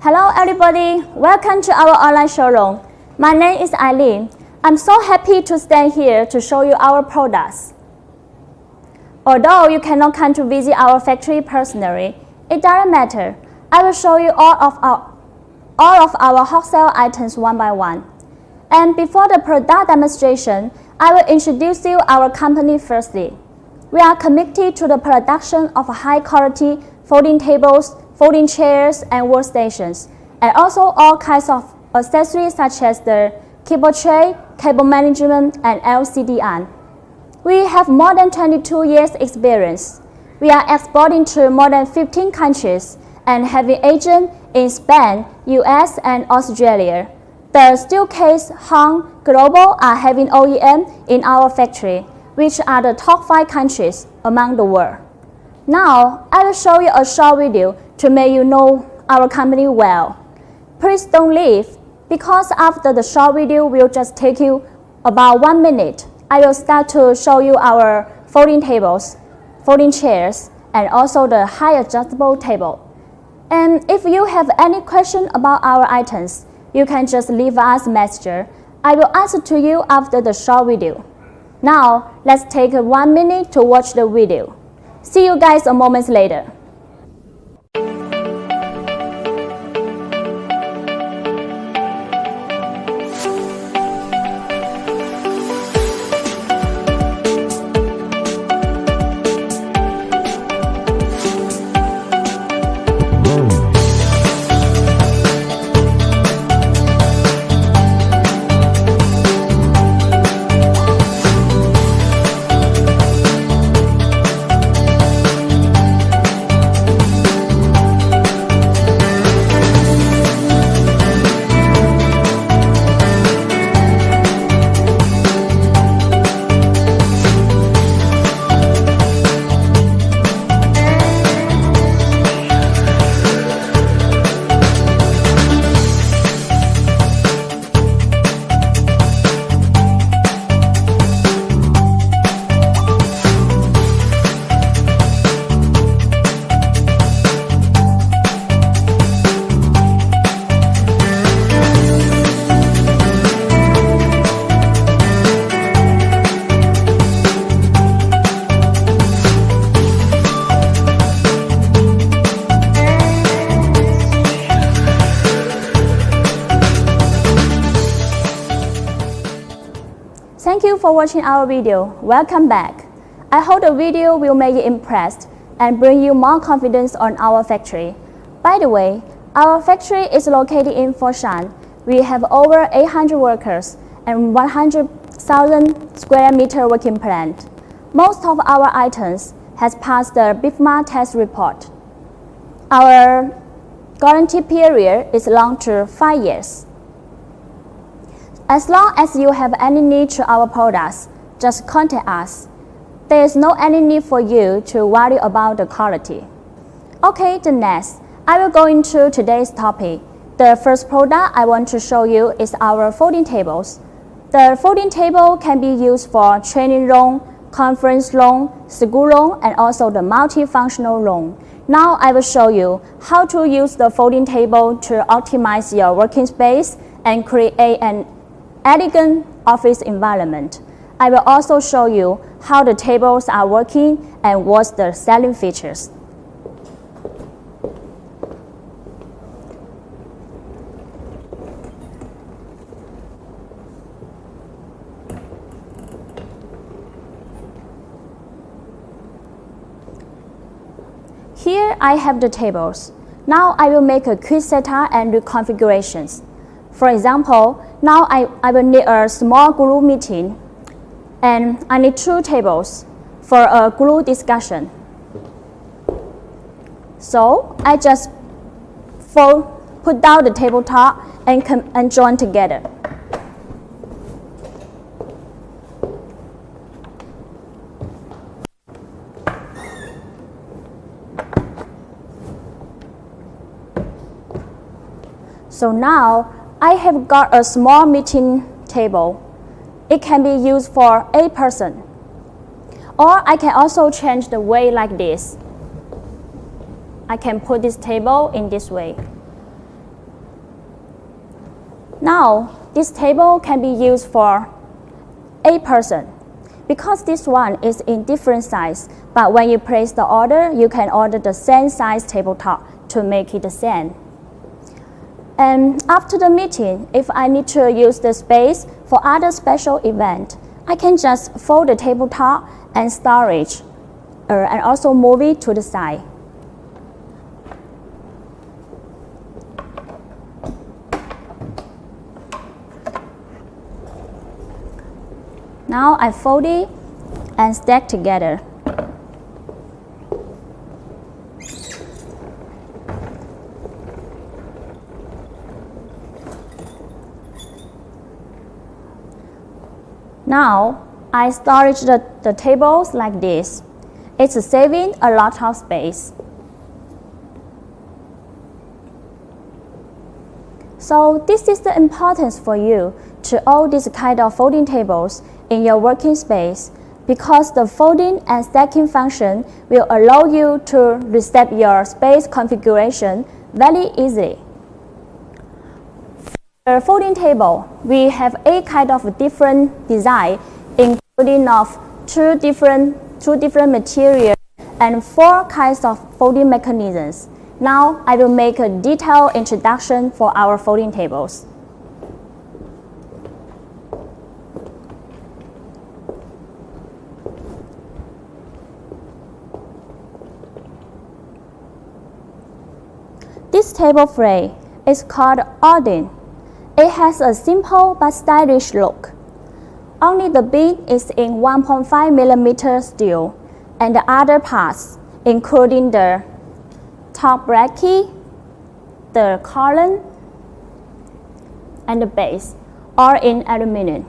Hello everybody, welcome to our online showroom. My name is Eileen. I'm so happy to stand here to show you our products. Although you cannot come to visit our factory personally, it doesn't matter. I will show you all of our wholesale items one by one. And before the product demonstration, I will introduce you our company firstly. We are committed to the production of high-quality folding tables, folding chairs, and workstations, and also all kinds of accessories such as the keyboard tray, cable management, and LCD. We have more than 22 years experience. We are exporting to more than 15 countries and having agents in Spain, US, and Australia. The Steelcase, Hong, Global are having OEM in our factory, which are the top 5 countries among the world. Now, I will show you a short video to make you know our company well. Please don't leave, because after the short video will just take you about 1 minute. I will start to show you our folding tables, folding chairs, and also the high adjustable table. And if you have any question about our items, you can just leave us a message. I will answer to you after the short video. Now, let's take 1 minute to watch the video. See you guys a moment later. Thank you for watching our video. Welcome back. I hope the video will make you impressed and bring you more confidence on our factory. By the way, our factory is located in Foshan. We have over 800 workers and 100,000 square meter working plant. Most of our items has passed the BIFMA test report. Our guarantee period is long to 5 years. As long as you have any need to our products, just contact us. There is no any need for you to worry about the quality. Okay, the next, I will go into today's topic. The first product I want to show you is our folding tables. The folding table can be used for training room, conference room, school room, and also the multifunctional room. Now I will show you how to use the folding table to optimize your working space and create an elegant office environment. I will also show you how the tables are working and what's the selling features. Here I have the tables. Now I will make a quick setup and reconfigurations. For example, now I will need a small group meeting, and I need 2 tables for a group discussion. So I just put down the tabletop and join together. So now I have got a small meeting table. It can be used for 8 persons. Or I can also change the weight like this. I can put this table in this way. Now, this table can be used for 8 persons because this one is in different size, but when you place the order, you can order the same size tabletop to make it the same. And after the meeting, if I need to use the space for other special event, I can just fold the tabletop and storage, and also move it to the side. Now I fold it and stack together. Now I storage the tables like this. It's saving a lot of space. So this is the importance for you to own this kind of folding tables in your working space because the folding and stacking function will allow you to reset your space configuration very easily. For the folding table, we have 8 kind of different design, including of two different materials and 4 kinds of folding mechanisms. Now I will make a detailed introduction for our folding tables. This table frame is called Odin. It has a simple but stylish look. Only the beam is in 1.5 mm steel, and the other parts, including the top bracket, the column, and the base, are in aluminum.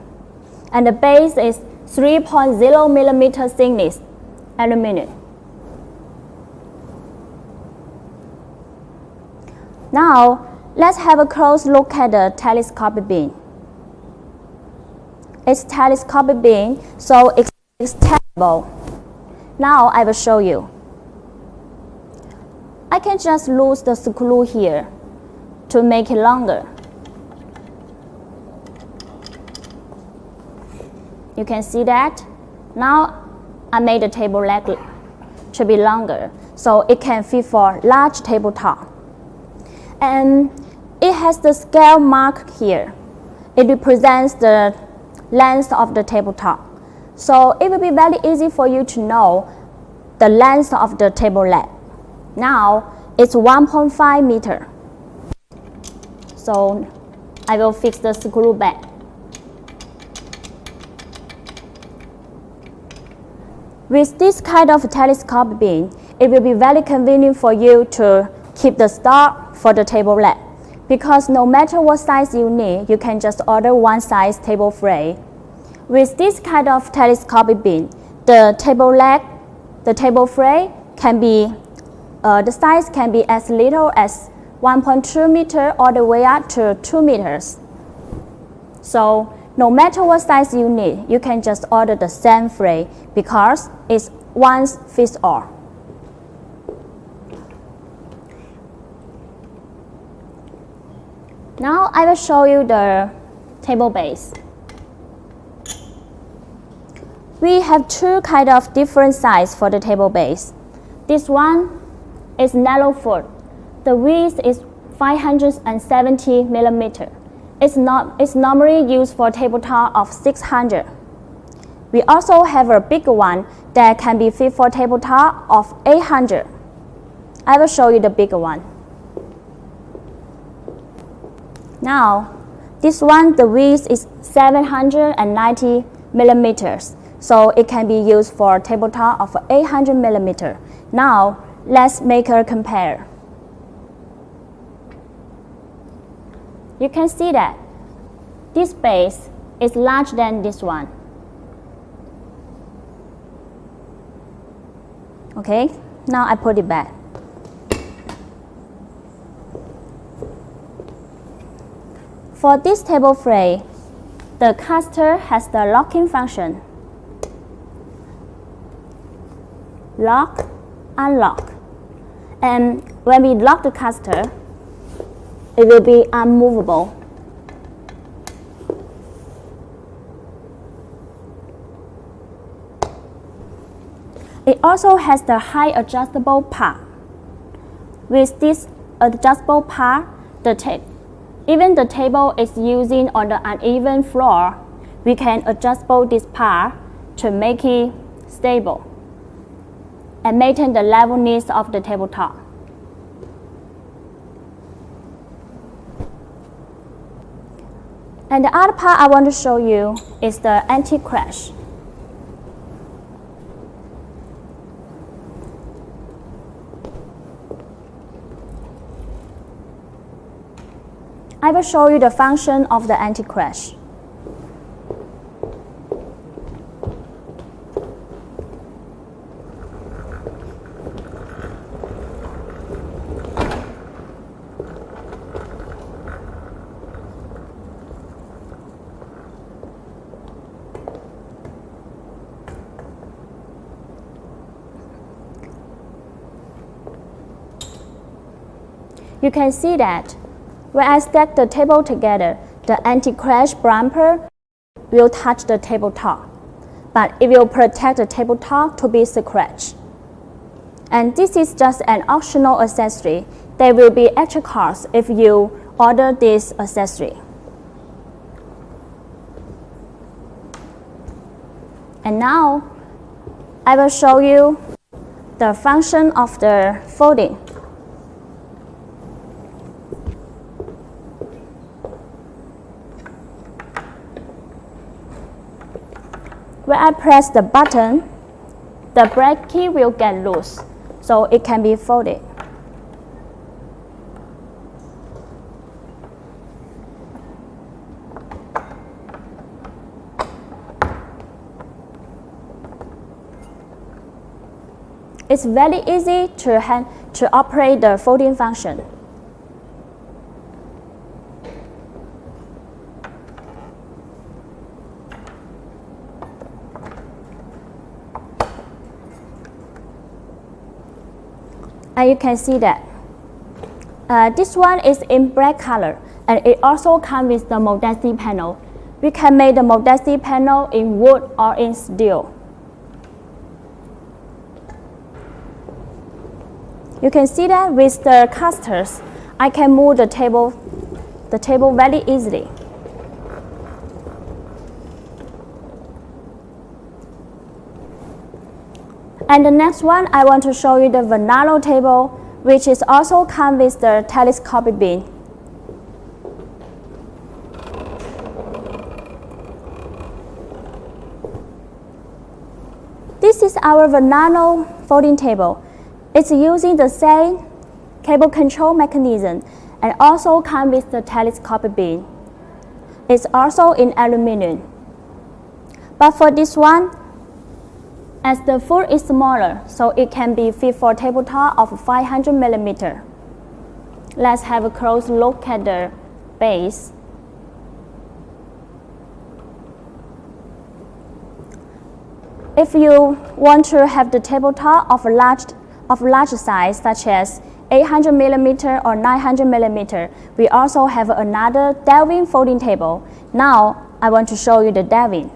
And the base is 3.0 mm thickness aluminum. Now, let's have a close look at the telescopic beam. It's telescopic beam, so it's extendable. Now I will show you. I can just lose the screw here to make it longer. You can see that. Now I made the table leg to be longer, so it can fit for large tabletop. And it has the scale mark here. It represents the length of the tabletop. So it will be very easy for you to know the length of the table leg. Now it's 1.5 meter. So I will fix the screw back. With this kind of telescopic beam, it will be very convenient for you to keep the stock for the table leg, because no matter what size you need, you can just order one size table frame. With this kind of telescopic beam, the table frame can be, the size can be as little as 1.2 meter all the way up to 2 meters. So no matter what size you need, you can just order the same frame because it's one fits all. Now I will show you the table base. We have 2 kind of different size for the table base. This one is narrow foot. The width is 570 millimeter. It's normally used for tabletop of 600. We also have a bigger one that can be fit for tabletop of 800. I will show you the bigger one. Now, this one, the width is 790 millimeters, so it can be used for tabletop of 800 millimeter. Now, let's make a compare. You can see that this base is larger than this one. Okay, now I put it back. For this table frame, the caster has the locking function. Lock, unlock. And when we lock the caster, it will be unmovable. It also has the high adjustable part. With this adjustable part, even the table is using on the uneven floor, we can adjust this part to make it stable and maintain the levelness of the tabletop. And the other part I want to show you is the anti-crash. I will show you the function of the anti-crash. You can see that when I stack the table together, the anti-crash bumper will touch the tabletop, but it will protect the tabletop to be scratched. And this is just an optional accessory. There will be extra cost if you order this accessory. And now, I will show you the function of the folding. When I press the button, the brake key will get loose, so it can be folded. It's very easy to operate the folding function. And you can see that this one is in black color, and it also comes with the modesty panel. We can make the modesty panel in wood or in steel. You can see that with the casters, I can move the table very easily. And the next one, I want to show you the Vanalo table, which is also comes with the telescopic beam. This is our Vanalo folding table. It's using the same cable control mechanism and also comes with the telescopic beam. It's also in aluminum. But for this one, as the foot is smaller, so it can be fit for tabletop of 500 millimeter. Let's have a close look at the base. If you want to have the tabletop of large size, such as 800 millimeter or 900 millimeter, we also have another delving folding table. Now, I want to show you the delving.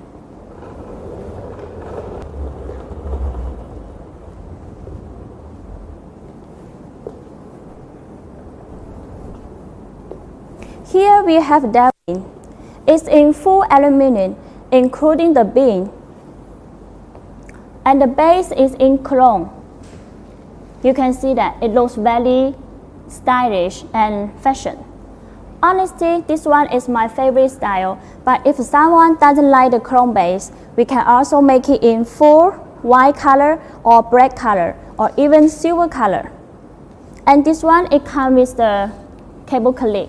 Here we have delving. It's in full aluminum, including the beam, and the base is in chrome. You can see that it looks very stylish and fashion. Honestly, this one is my favorite style, but if someone doesn't like the chrome base, we can also make it in full white color or black color or even silver color. And this one, it comes with the cable clip.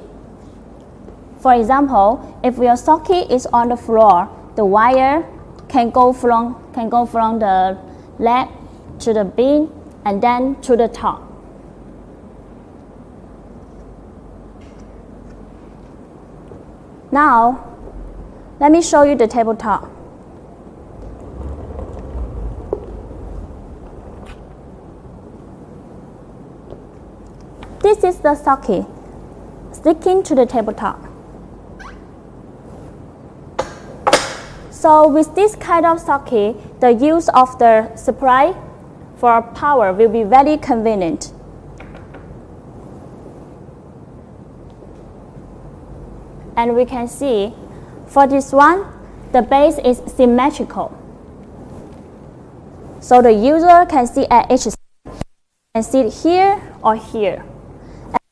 For example, if your socket is on the floor, the wire can go from the leg to the beam and then to the top. Now, let me show you the tabletop. This is the socket sticking to the tabletop. So with this kind of socket, the use of the supply for power will be very convenient. And we can see for this one, the base is symmetrical. So the user can sit at each side and sit here or here.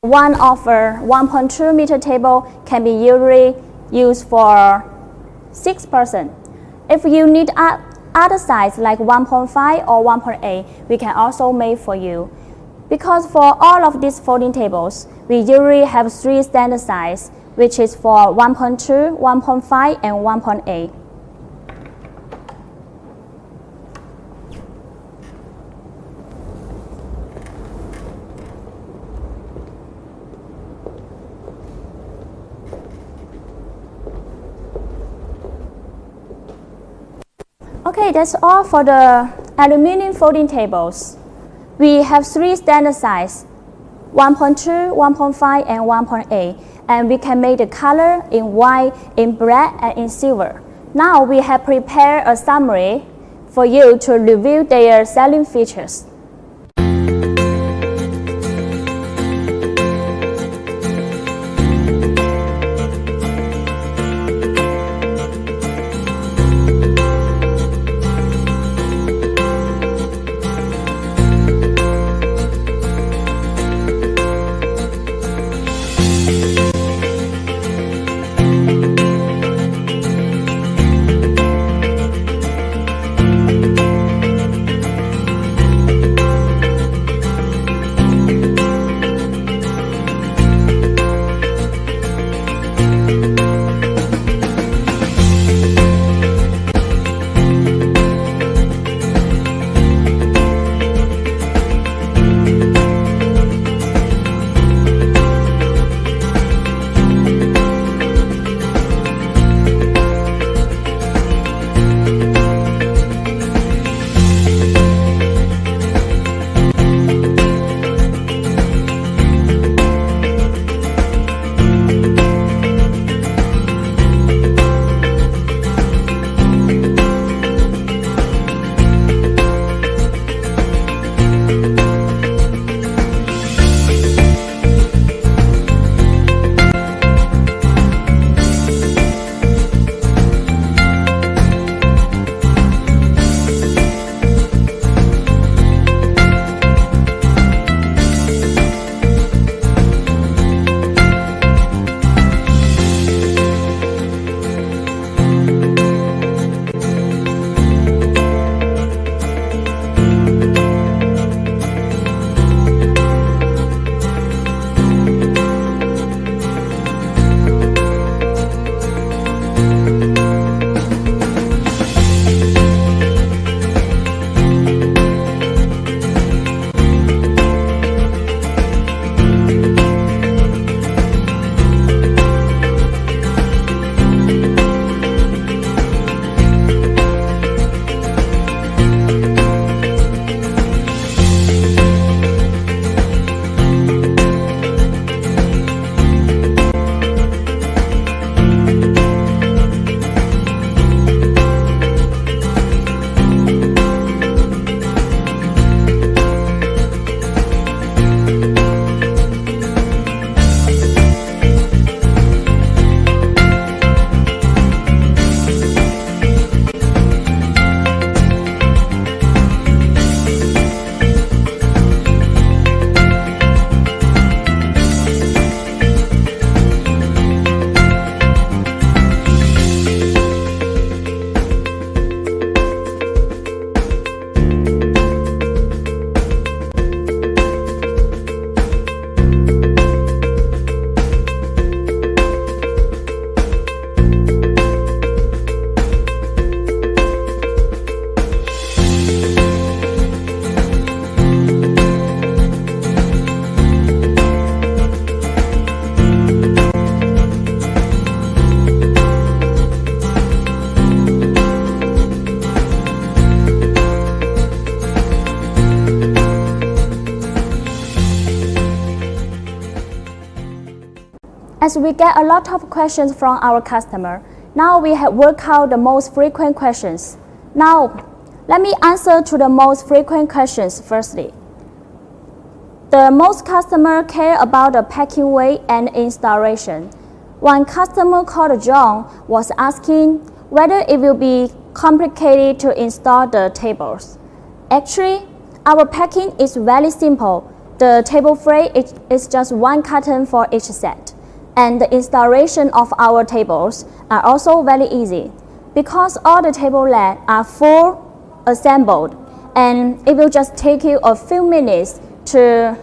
And one of a 1.2 meter table can be usually used for 6 persons. If you need other size like 1.5 or 1.8, we can also make for you. Because for all of these folding tables, we usually have 3 standard size, which is for 1.2, 1.5, and 1.8. Okay, that's all for the aluminum folding tables. We have 3 standard size, 1.2, 1.5, and 1.8. And we can make the color in white, in black, and in silver. Now we have prepared a summary for you to review their selling features. As we get a lot of questions from our customer, now we have worked out the most frequent questions. Now, Let me answer to the most frequent questions firstly. The most customers care about the packing weight and installation. One customer called John was asking whether it will be complicated to install the tables. Actually, our packing is very simple. The table frame is just one carton for each set. And the installation of our tables are also very easy because all the table legs are full assembled, and it will just take you a few minutes to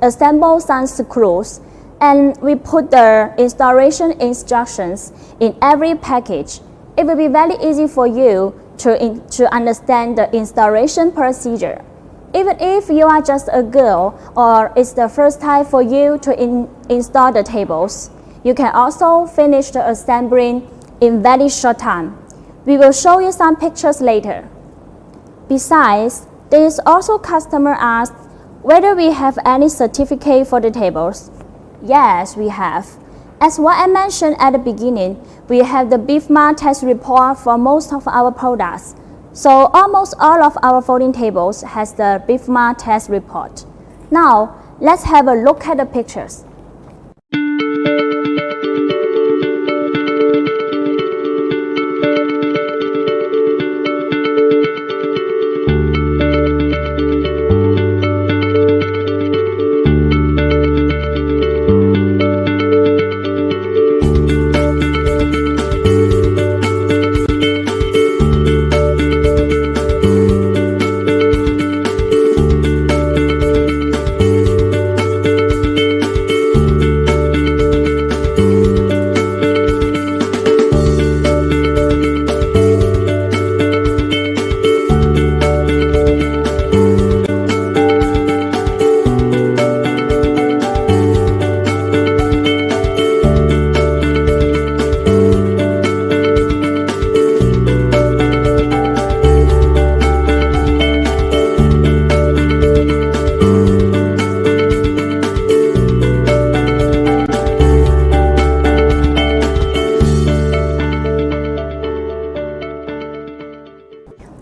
assemble some screws, and we put the installation instructions in every package. It will be very easy for you to understand the installation procedure. Even if you are just a girl or it's the first time for you to install the tables, you can also finish the assembling in very short time. We will show you some pictures later. Besides, there is also customer asked whether we have any certificate for the tables. Yes, we have. As what I mentioned at the beginning, we have the BIFMA test report for most of our products. So almost all of our folding tables has the BIFMA test report. Now, let's have a look at the pictures.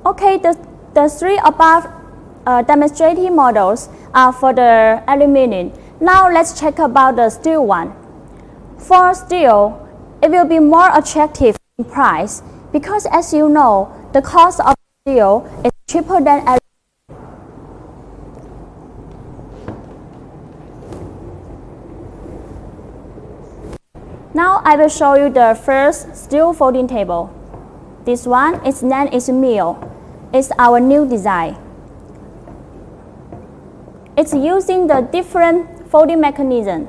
Okay, the three above demonstrating models are for the aluminum. Now let's check about the steel one. For steel, it will be more attractive in price because, as you know, the cost of steel is cheaper than aluminum. Now I will show you the first steel folding table. This one, its name is Mill. It's our new design. It's using the different folding mechanism,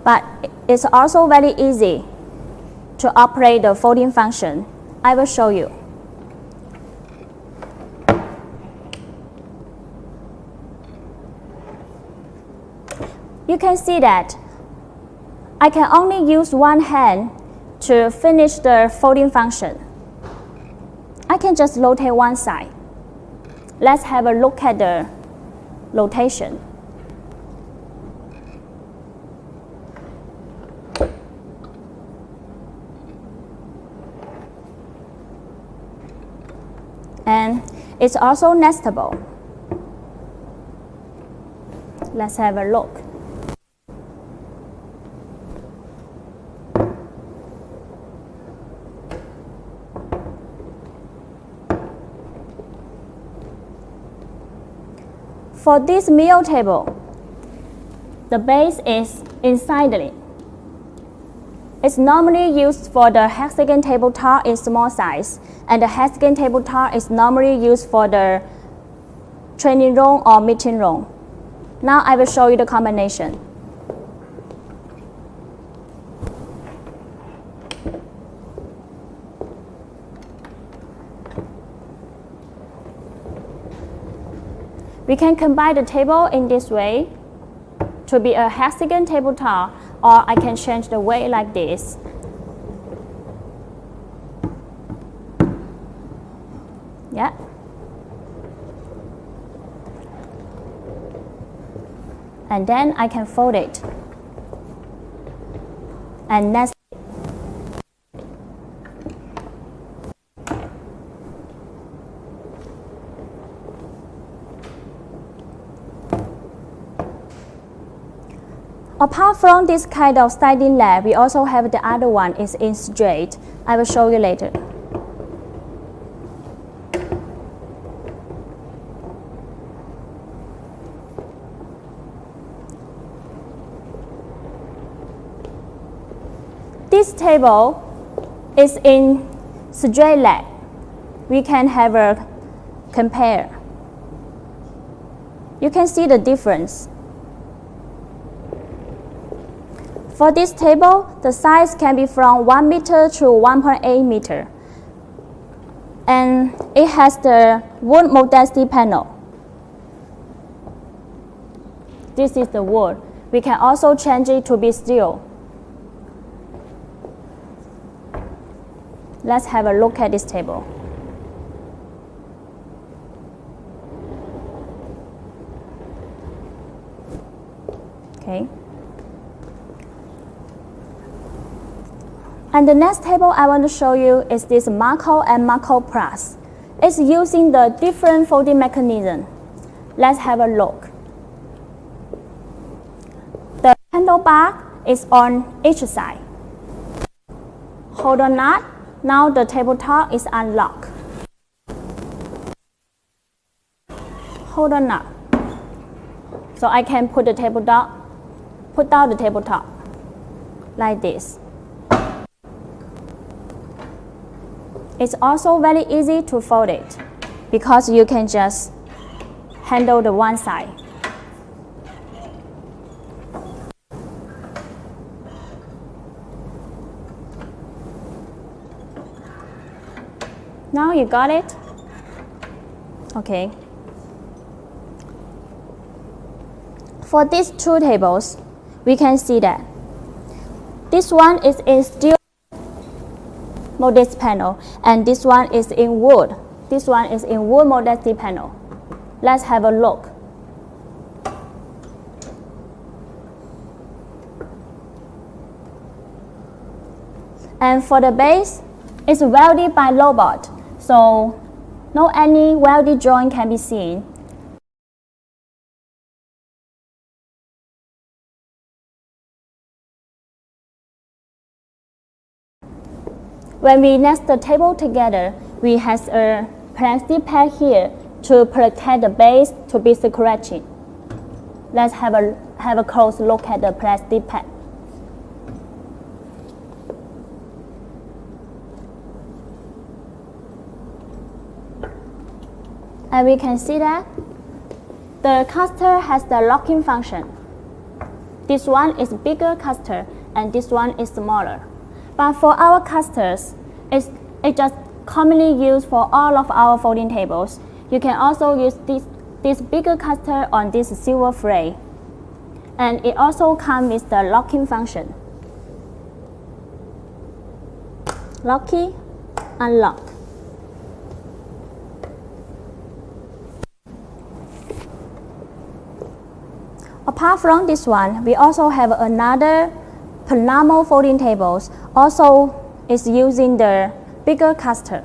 but it's also very easy to operate the folding function. I will show you. You can see that I can only use one hand to finish the folding function. I can just rotate one side. Let's have a look at the rotation. And it's also nestable. Let's have a look. For this meal table, the base is inside it. It's normally used for the hexagon tabletop in small size, and the hexagon tabletop is normally used for the training room or meeting room. Now I will show you the combination. We can combine the table in this way to be a hexagon tabletop, or I can change the weight like this. Yeah. And then I can fold it and nest it. Apart from this kind of sliding leg, we also have the other one is in straight. I will show you later. This table is in straight leg. We can have a compare. You can see the difference. For this table, the size can be from 1 meter to 1.8 meter. And it has the wood modesty panel. This is the wood. We can also change it to be steel. Let's have a look at this table. Okay. And the next table I want to show you is this Marco and Marco Plus. It's using the different folding mechanism. Let's have a look. The handlebar is on each side. Hold on that. Now the tabletop is unlocked. Hold on that. So I can put the tabletop, put down the tabletop like this. It's also very easy to fold it because you can just handle the one side. Now you got it? Okay. For these two tables, we can see that this one is in steel modesty panel and this one is in wood. This one is in wood modesty panel. Let's have a look. And for the base, it's welded by robot, so no any welded joint can be seen. When we nest the table together, we have a plastic pad here to protect the base to be scratching. Let's have a close look at the plastic pad. And we can see that the caster has the locking function. This one is bigger caster and this one is smaller. But for our casters, it's just commonly used for all of our folding tables. You can also use this bigger caster on this silver frame. And it also comes with the locking function. Lock key, unlock. Apart from this one, we also have another Panamo folding tables. Also is using the bigger caster.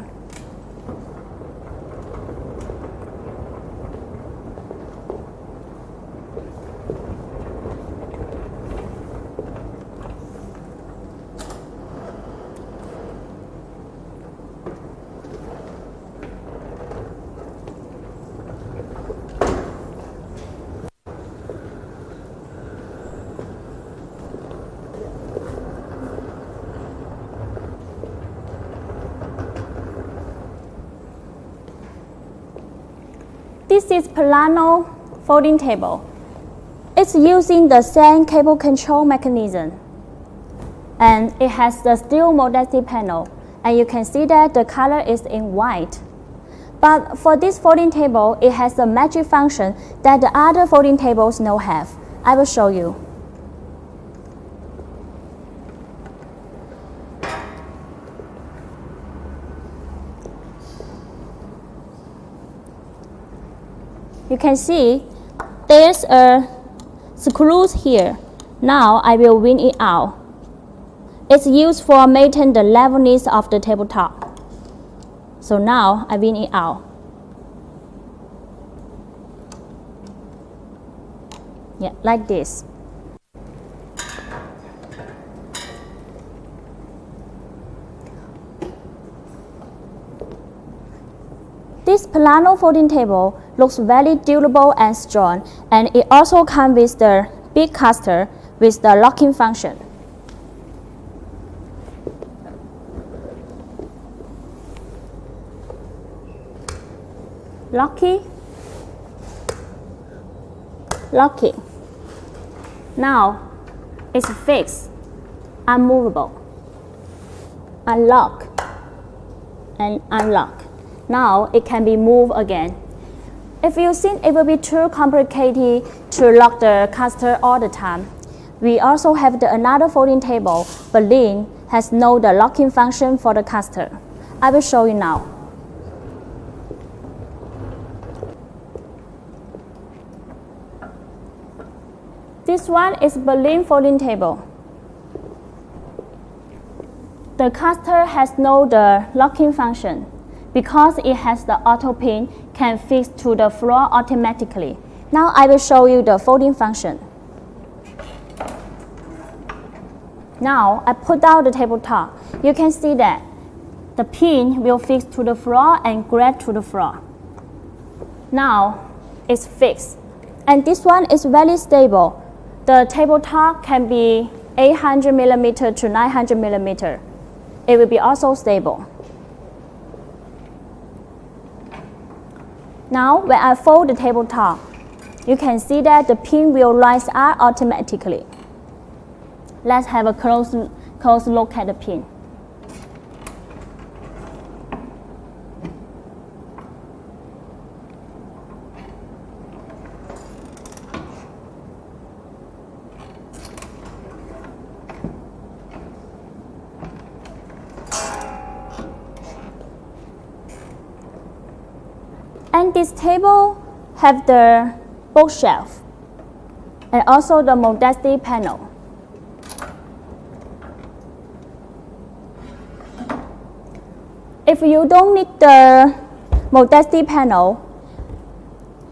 This is Plano folding table. It's using the same cable control mechanism. And it has the steel modesty panel. And you can see that the color is in white. But for this folding table, it has a magic function that the other folding tables don't have. I will show you. You can see there's a screws here. Now I will win it out. It's used for maintaining the levelness of the tabletop. So now I win it out. Yeah, like this. This Plano folding table looks very durable and strong, and it also comes with the big caster with the locking function. Locking. Now it's fixed, unmovable. Unlock and unlock. Now it can be moved again. If you think it will be too complicated to lock the caster all the time, we also have another folding table, but Lin has no the locking function for the caster. I will show you now. This one is Berlin folding table. The caster has no the locking function because it has the auto pin can fix to the floor automatically. Now I will show you the folding function. Now I put down the tabletop. You can see that the pin will fix to the floor and grab to the floor. Now it's fixed, and this one is very stable. The tabletop can be 800 millimeter to 900 millimeter. It will be also stable. Now when I fold the tabletop, you can see that the pin will rise up automatically. Let's have a close look at the pin. And this table have the bookshelf and also the modesty panel. If you don't need the modesty panel,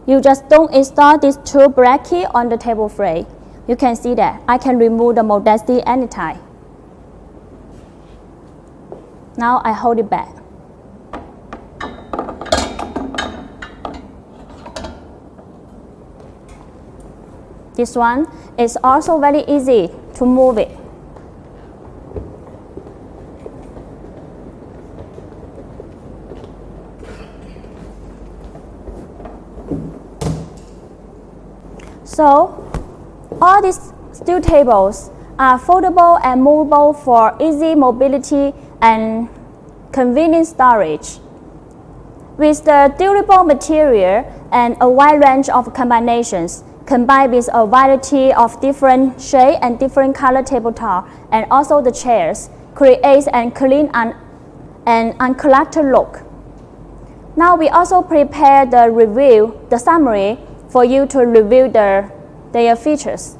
you just don't install these two brackets on the table frame. You can see that I can remove the modesty anytime. Now I hold it back. This one is also very easy to move it. So, all these steel tables are foldable and movable for easy mobility and convenient storage. With the durable material and a wide range of combinations, combined with a variety of different shade and different color tabletop, and also the chairs, creates a clean and uncluttered look. Now we also prepare the summary for you to review their features.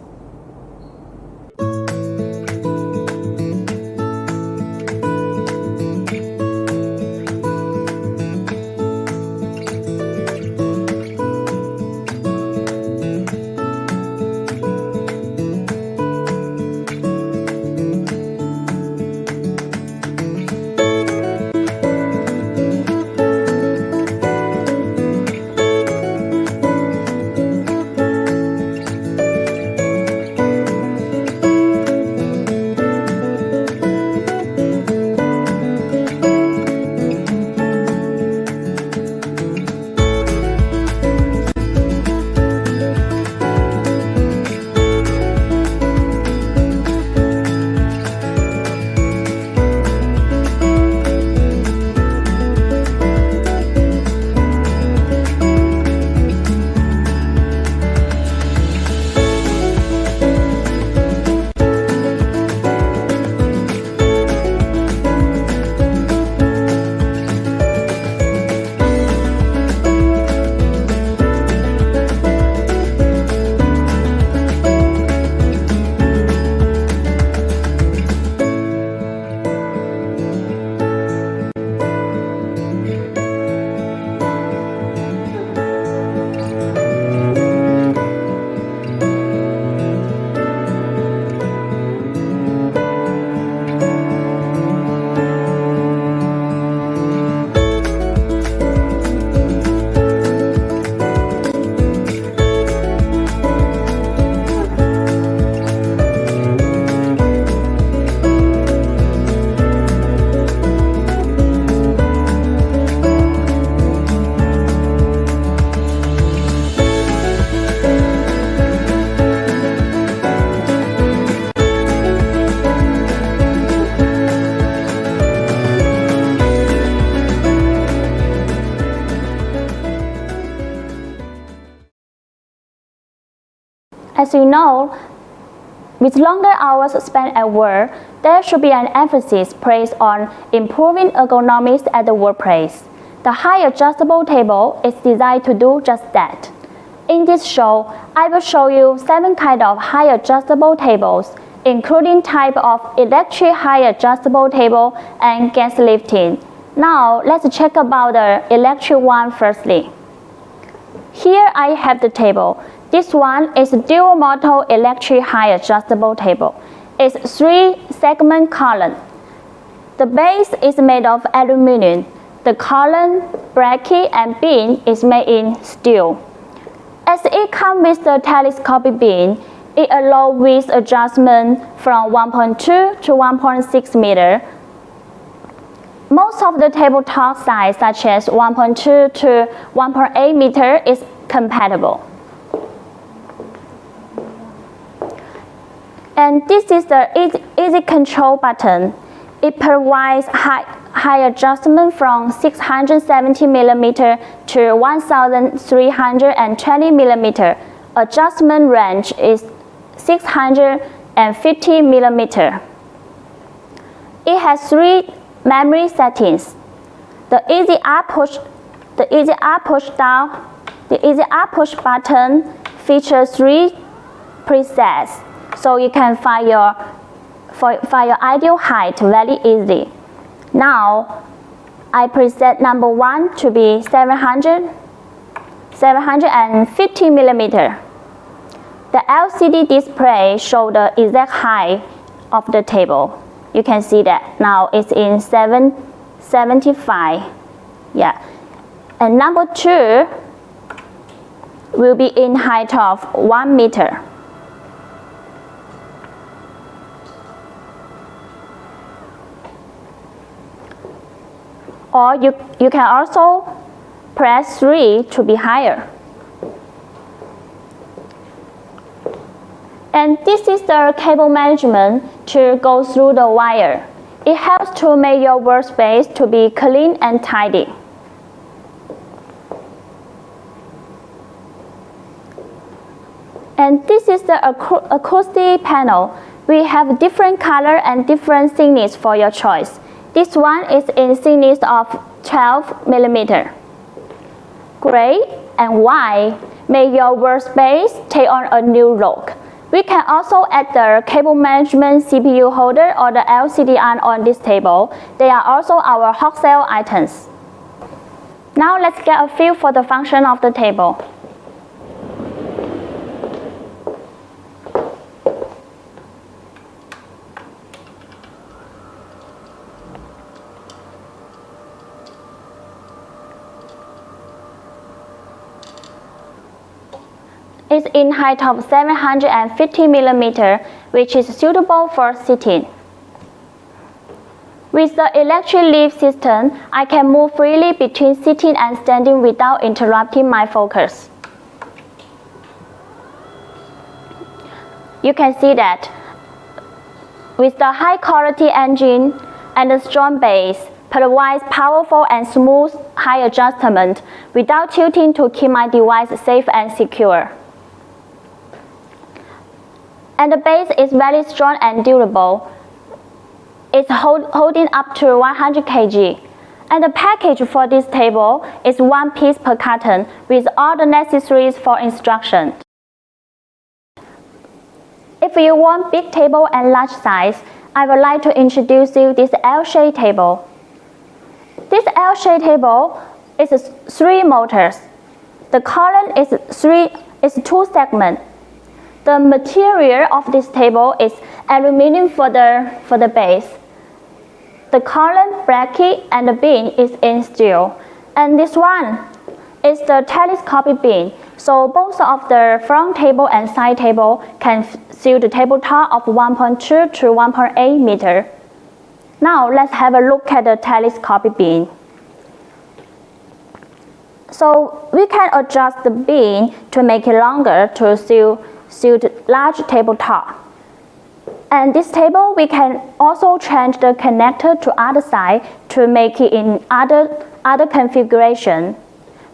As you know, with longer hours spent at work, there should be an emphasis placed on improving ergonomics at the workplace. The high adjustable table is designed to do just that. In this show, I will show you 7 kinds of high adjustable tables, including type of electric high adjustable table and gas lifting. Now, let's check about the electric one firstly. Here I have the table. This one is a dual motor electric high adjustable table. It's 3-segment column. The base is made of aluminum. The column, bracket, and beam is made in steel. As it comes with the telescopic beam, it allows width adjustment from 1.2 to 1.6 meter. Most of the tabletop size, such as 1.2 to 1.8 meter, is compatible. And this is the easy control button. It provides high adjustment from 670 millimeter to 1,320 millimeter. Adjustment range is 650 millimeter. It has 3 memory settings. The easy up push button features 3 presets, so you can find your ideal height very easily. Now, I preset number 1 to be 750 millimeter. The LCD display shows the exact height of the table. You can see that now it's in 775. Yeah. And number 2 will be in height of 1 meter. Or you can also press 3 to be higher. And this is the cable management to go through the wire. It helps to make your workspace to be clean and tidy. And this is the acoustic panel. We have different color and different thickness for your choice. This one is in thickness of 12 millimeter. Gray and white make your workspace take on a new look. We can also add the cable management CPU holder or the LCD on this table. They are also our hot sale items. Now let's get a feel for the function of the table. It's in height of 750 millimeter, which is suitable for sitting. With the electric lift system, I can move freely between sitting and standing without interrupting my focus. You can see that with the high quality engine and the strong base, provides powerful and smooth high adjustment without tilting to keep my device safe and secure. And the base is very strong and durable. It's holding up to 100 kg. And the package for this table is 1 piece per carton with all the necessaries for instruction. If you want big table and large size, I would like to introduce you this L-shaped table. This L-shaped table is 3 motors. The column is 2 segments. The material of this table is aluminum for the base. The column, bracket, and the beam is in steel. And this one is the telescopic beam. So both of the front table and side table can fill the tabletop of 1.2 to 1.8 meter. Now let's have a look at the telescopic beam. So we can adjust the beam to make it longer to suit large tabletop. And this table, we can also change the connector to other side to make it in other configuration.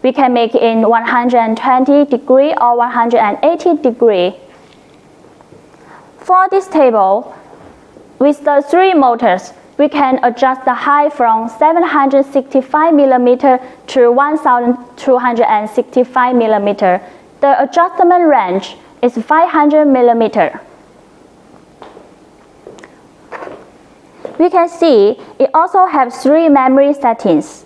We can make it in 120 degree or 180 degree. for this table, with the 3 motors, we can adjust the height from 765 mm to 1265 mm. The adjustment range is 500 mm. We can see it also has 3 memory settings.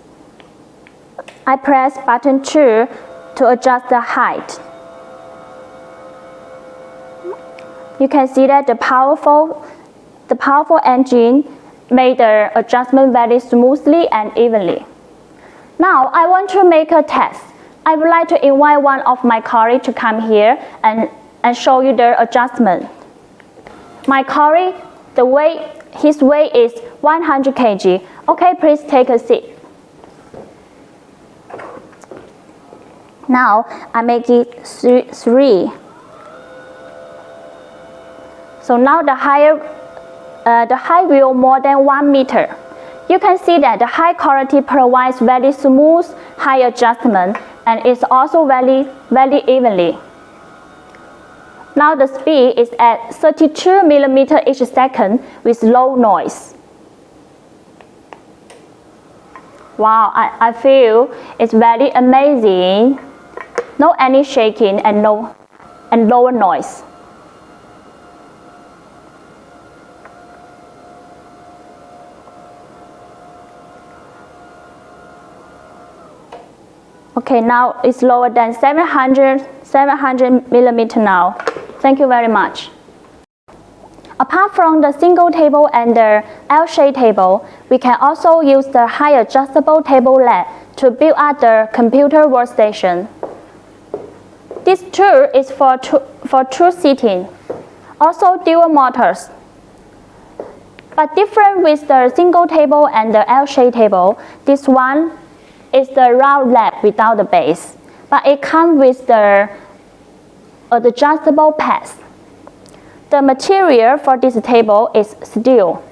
I press button 2 to adjust the height. You can see that the powerful engine made the adjustment very smoothly and evenly. Now I want to make a test. I would like to invite one of my colleagues to come here and show you the adjustment. My colleague, his weight is 100 kg. Okay, please take a seat. Now I make it 3. So now the height will more than 1 meter. You can see that the high quality provides very smooth, high adjustment, and it's also very evenly. Now the speed is at 32 mm each second with low noise. Wow, I feel it's very amazing. No any shaking and lower noise. Okay, now it's lower than 700 mm now. Thank you very much. Apart from the single table and the L-shaped table, we can also use the high adjustable table leg to build up the computer workstation. This tool is for two sitting, also dual motors. But different with the single table and the L-shaped table, this one is the round leg without the base, but it comes with the adjustable pads. The material for this table is steel.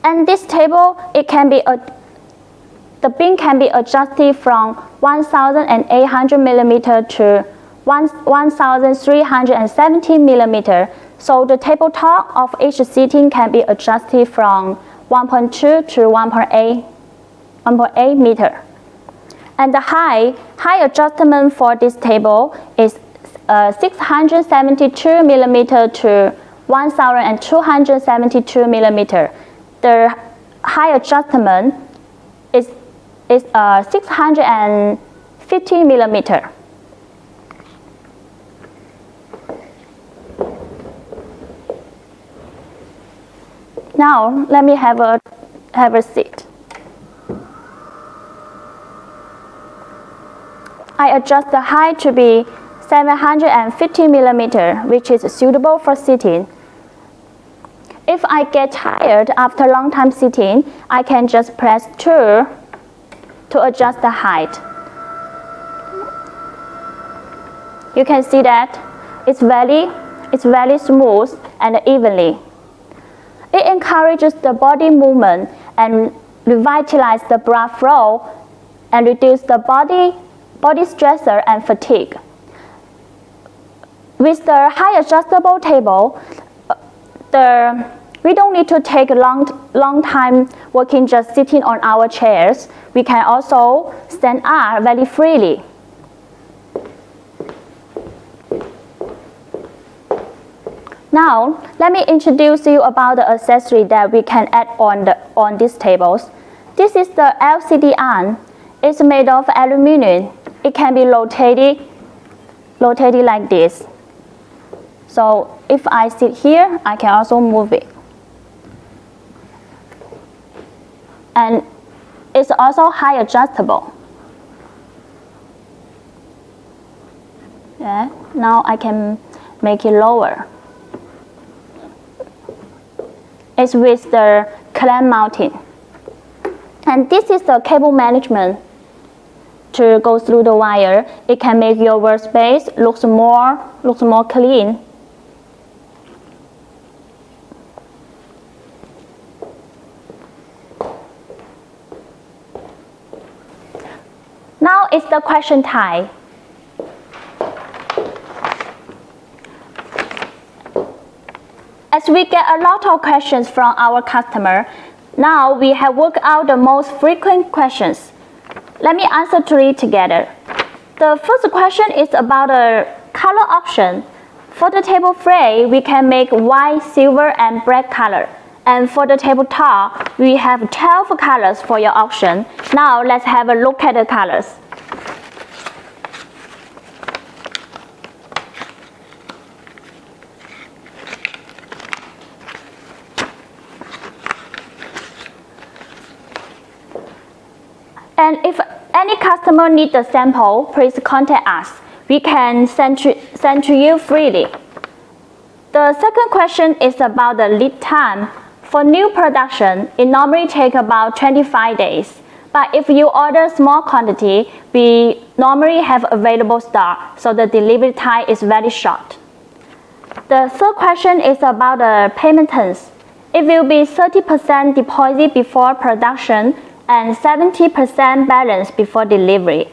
And this table, the beam can be adjusted from 1,800 mm to 1,370 mm. So the tabletop of each sitting can be adjusted from 1.2 to 1.8 meter. And the high adjustment for this table is 672 mm to 1,272 mm. The high adjustment is 650 mm. Now let me have a seat. I adjust the height to be 750 mm, which is suitable for sitting. If I get tired after long time sitting, I can just press 2 to adjust the height. You can see that it's very smooth and evenly. It encourages the body movement and revitalizes the blood flow and reduces the body stressor and fatigue. With the high adjustable table, we don't need to take a long time working just sitting on our chairs. We can also stand up very freely. Now, let me introduce you about the accessory that we can add on these tables. This is the LCD arm. It's made of aluminum. It can be rotated like this. So if I sit here, I can also move it. And it's also high adjustable. Yeah, now I can make it lower. It's with the clamp mounting. And this is the cable management to go through the wire. It can make your workspace looks more clean. Now it's the question time. As we get a lot of questions from our customer, now we have worked out the most frequent questions. Let me answer three together. The first question is about the color option. For the table frame, we can make white, silver, and black color. And for the tabletop, we have 12 colors for your option. Now let's have a look at the colors. And if any customer needs a sample, please contact us. We can send to you freely. The second question is about the lead time. For new production, it normally takes about 25 days. But if you order small quantity, we normally have available stock, so the delivery time is very short. The third question is about the payment terms. It will be 30% deposit before production and 70% balance before delivery.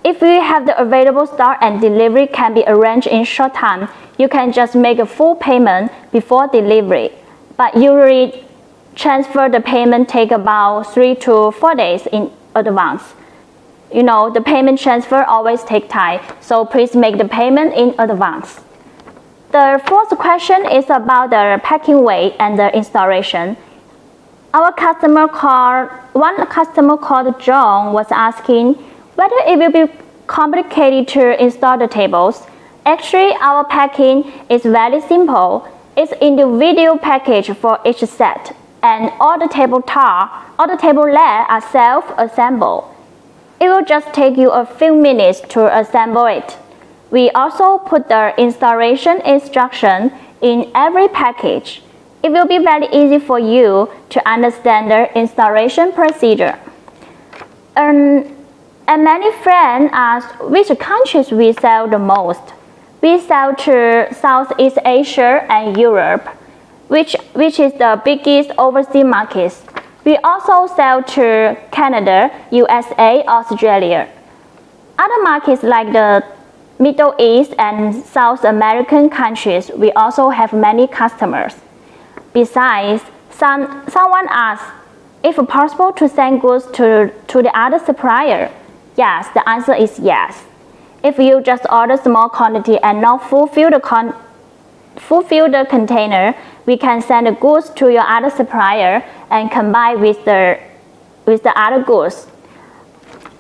If you have the available stock and delivery can be arranged in short time, you can just make a full payment before delivery. But usually transfer the payment take about 3 to 4 days in advance. You know, the payment transfer always take time, so please make the payment in advance. The fourth question is about the packing weight and the installation. One customer called John was asking whether it will be complicated to install the tables. Actually, our packing is very simple. It's individual package for each set, and all the table leg are self-assembled. It will just take you a few minutes to assemble it. We also put the installation instruction in every package. It will be very easy for you to understand the installation procedure. And many friends ask which countries we sell the most. We sell to Southeast Asia and Europe, which is the biggest overseas markets. We also sell to Canada, USA, Australia. Other markets like the Middle East and South American countries, we also have many customers. Besides, someone asked if it's possible to send goods to the other supplier. Yes, the answer is yes. If you just order small quantity and not fulfill the container, we can send the goods to your other supplier and combine with the other goods.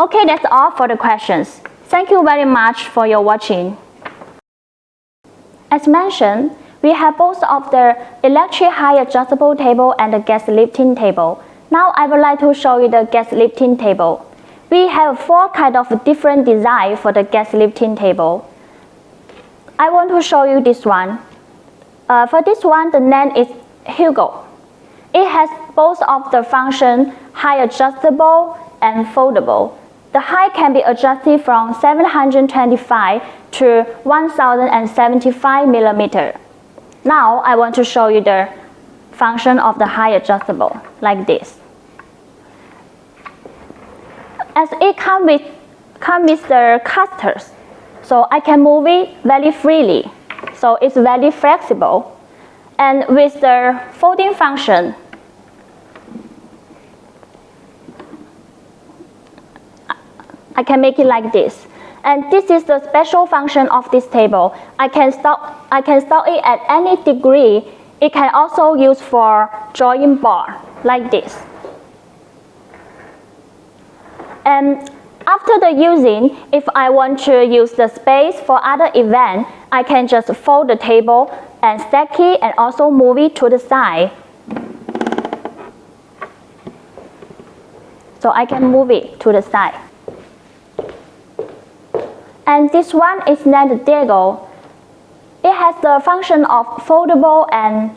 Okay, that's all for the questions. Thank you very much for your watching. As mentioned, we have both of the electric high adjustable table and the gas lifting table. Now I would like to show you the gas lifting table. We have 4 kinds of different design for the gas lifting table. I want to show you this one. For this one, the name is Hugo. It has both of the function high adjustable and foldable. The height can be adjusted from 725 to 1075 millimeter. Now I want to show you the function of the high adjustable, like this. As it comes with the casters, so I can move it very freely. So it's very flexible. And with the folding function, I can make it like this. And this is the special function of this table. I can stop it at any degree. It can also use for drawing board, like this. And after the using, if I want to use the space for other event, I can just fold the table and stack it and also move it to the side. So I can move it to the side. And this one is named Diego. It has the function of foldable and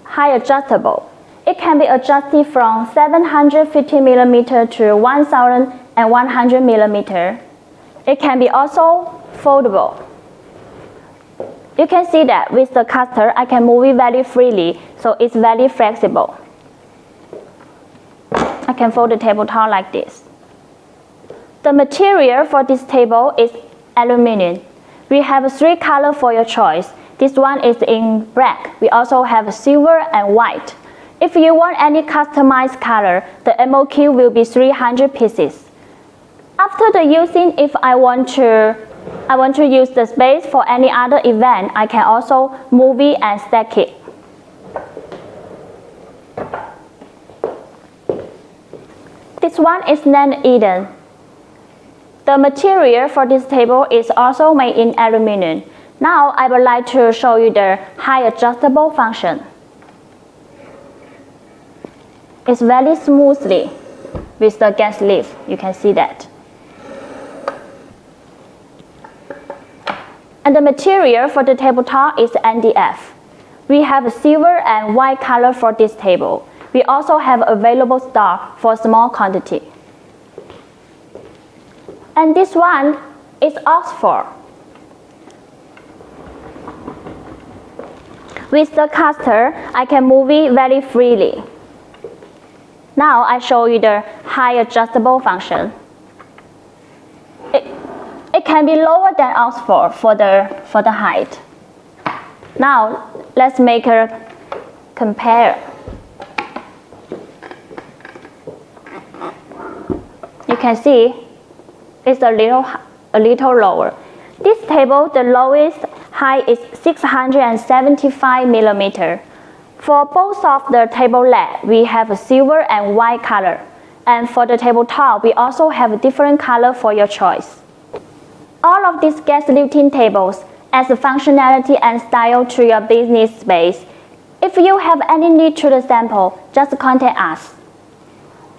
high adjustable. It can be adjusted from 750 millimeter to 1100 millimeter. It can be also foldable. You can see that with the cutter, I can move it very freely, so it's very flexible. I can fold the tabletop like this. The material for this table is aluminum. We have 3 colors for your choice. This one is in black. We also have silver and white. If you want any customized color, the MOQ will be 300 pieces. After the using, if I want to use the space for any other event, I can also move it and stack it. This one is named Eden. The material for this table is also made in aluminum. Now I would like to show you the high adjustable function. It's very smoothly with the gas lift. You can see that. And the material for the tabletop is NDF. We have a silver and white color for this table. We also have available stock for small quantity. And this one is Oxford. With the caster, I can move it very freely. Now I show you the high adjustable function. It can be lower than Oxford for the height. Now let's make a compare. You can see it's a little lower. This table, the lowest height is 675 millimeter. For both of the table leg, we have a silver and white color. And for the tabletop, we also have a different color for your choice. All of these gas lifting tables adds functionality and style to your business space. If you have any need to the sample, just contact us.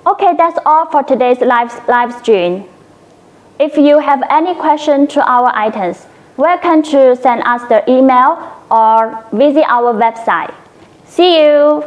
Okay, that's all for today's live stream. If you have any question to our items, welcome to send us the email or visit our website. See you!